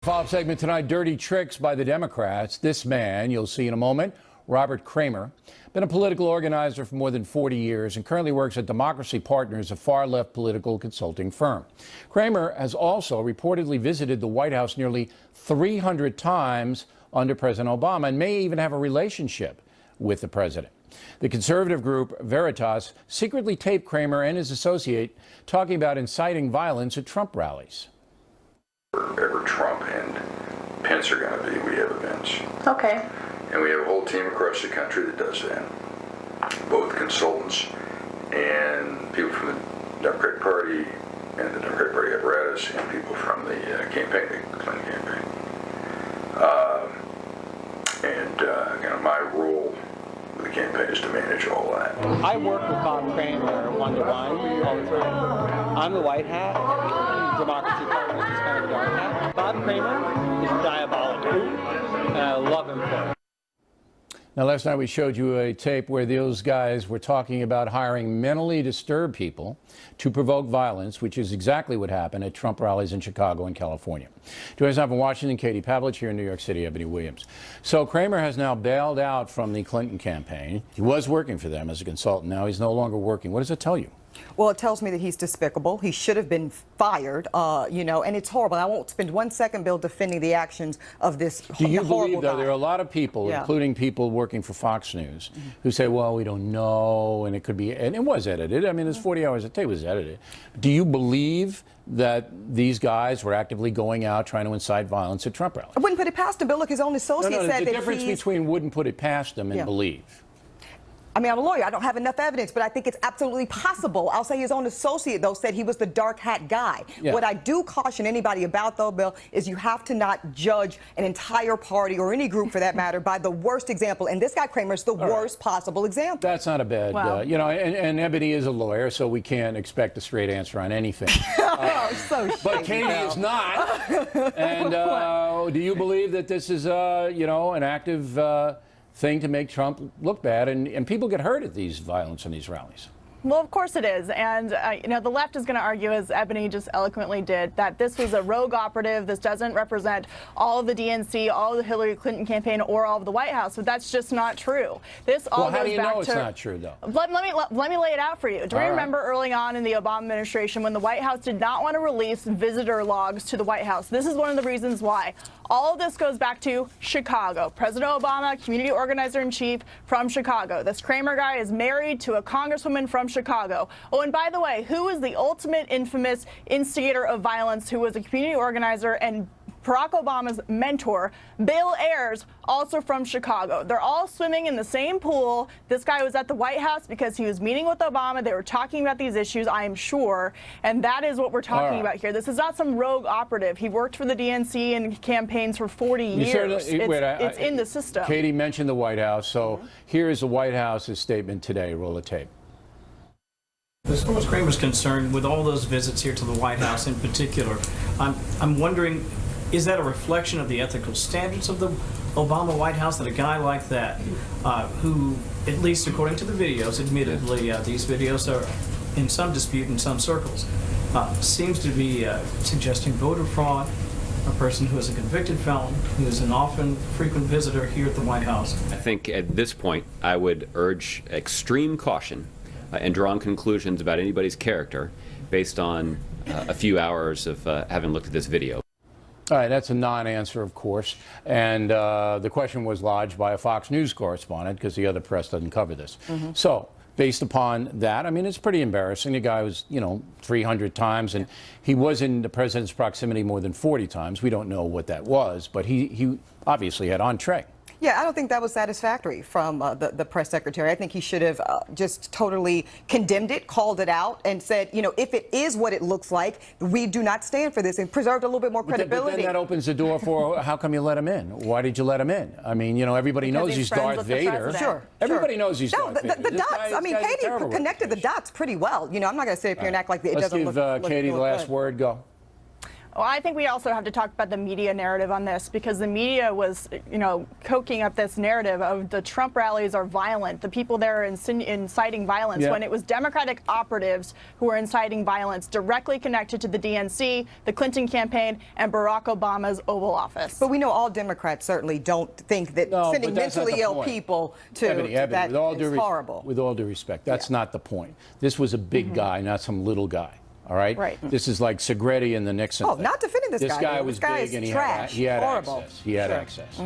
Follow-up segment tonight, dirty tricks by the Democrats. This man, you'll see in a moment, Robert Kramer, been a political organizer for more than 40 years and currently works at Democracy Partners, a far-left political consulting firm. Kramer has also reportedly visited the White House nearly 300 times under President Obama and may even have a relationship with the president. The conservative group Veritas secretly taped Kramer and his associate talking about inciting violence at Trump rallies. Wherever Trump and Pence are going to be, we have events. Okay. And we have a whole team across the country that does that. Both consultants and people from the Democratic Party and the Democratic Party apparatus and people from the campaign, the Clinton campaign. My role with the campaign is to manage all that. I work with Bob Kramer one-to-one all the time. I'm the white hat. Democracy Partners is kind of the dark hat. Bob Kramer is diabolical, and I love him for it. Now, last night we showed you a tape where those guys were talking about hiring mentally disturbed people to provoke violence, which is exactly what happened at Trump rallies in Chicago and California. Joining us now from Washington, Katie Pavlich, here in New York City, Ebony Williams. So Kramer has now bailed out from the Clinton campaign. He was working for them as a consultant. Now he's no longer working. What does it tell you? Well, it tells me that he's despicable. He should have been fired, and it's horrible. I won't spend 1 second, Bill, defending the actions of this horrible guy. Do you believe, though, there are a lot of people, including people working for Fox News, who say, well, we don't know, and it could be, and it was edited. I mean, it's 40 hours a day was edited. Do you believe that these guys were actively going out trying to incite violence at Trump rallies? I wouldn't put it past him, Bill. Look, his own associate said that the difference between wouldn't put it past him and believe. I mean, I'm a lawyer. I don't have enough evidence, but I think it's absolutely possible. I'll say his own associate, though, said he was the dark hat guy. Yeah. What I do caution anybody about, though, Bill, is you have to not judge an entire party or any group, for that matter, by the worst example. And this guy, Kramer, is the worst possible example. That's not a bad, and Ebony is a lawyer, so we can't expect a straight answer on anything. But Katie is not. And do you believe that this is, an active thing to make Trump look bad, and people get hurt at these violence in these rallies? Well, of course it is. And, the left is going to argue, as Ebony just eloquently did, that this was a rogue operative. This doesn't represent all of the DNC, all of the Hillary Clinton campaign, or all of the White House. But that's just not true. This all goes back to... Well, how do you know it's not true, though? Let me lay it out for you. Do you remember early on in the Obama administration when the White House did not want to release visitor logs to the White House? This is one of the reasons why. All of this goes back to Chicago. President Obama, community organizer-in-chief from Chicago. This Kramer guy is married to a congresswoman from Chicago. Oh, and by the way, who is the ultimate infamous instigator of violence, who was a community organizer and Barack Obama's mentor, Bill Ayers, also from Chicago. They're all swimming in the same pool. This guy was at the White House because he was meeting with Obama. They were talking about these issues, I am sure, and that is what we're talking about here. This is not some rogue operative. He worked for the DNC and campaigns for 40 years. It's in the system. Katie mentioned the White House, so here is the White House's statement today. Roll the tape. As far as Kramer's concerned, with all those visits here to the White House in particular, I'm wondering, is that a reflection of the ethical standards of the Obama White House, that a guy like that, who, at least according to the videos, admittedly, these videos are in some dispute in some circles, seems to be suggesting voter fraud, a person who is a convicted felon, who is an often frequent visitor here at the White House? I think at this point I would urge extreme caution and drawing conclusions about anybody's character based on a few hours of having looked at this video. All right, that's a non-answer, of course, and the question was lodged by a Fox News correspondent because the other press doesn't cover this. So, based upon that, I mean, it's pretty embarrassing. The guy was, 300 times, and he was in the president's proximity more than 40 times. We don't know what that was, but he obviously had entree. Yeah, I don't think that was satisfactory from the press secretary. I think he should have just totally condemned it, called it out, and said, if it is what it looks like, we do not stand for this, and preserved a little bit more credibility. But then that opens the door for how come you let him in? Why did you let him in? I mean, everybody knows he's Darth Vader. Sure. Everybody knows he's Darth Vader. The dots, I mean, Katie connected the dots pretty well. I'm not going to sit up here and act like it doesn't look Let's give Katie the last good. word. Go. Well, I think we also have to talk about the media narrative on this, because the media was, coking up this narrative of the Trump rallies are violent. The people there are inciting violence, when it was Democratic operatives who were inciting violence directly connected to the DNC, the Clinton campaign, and Barack Obama's Oval Office. But we know all Democrats certainly don't think that sending mentally ill people to that is horrible. With all due respect, that's not the point. This was a big guy, not some little guy. All right? Right. This is like Segretti and the Nixon thing. Not defending this guy. This guy was big and he had access. He had access.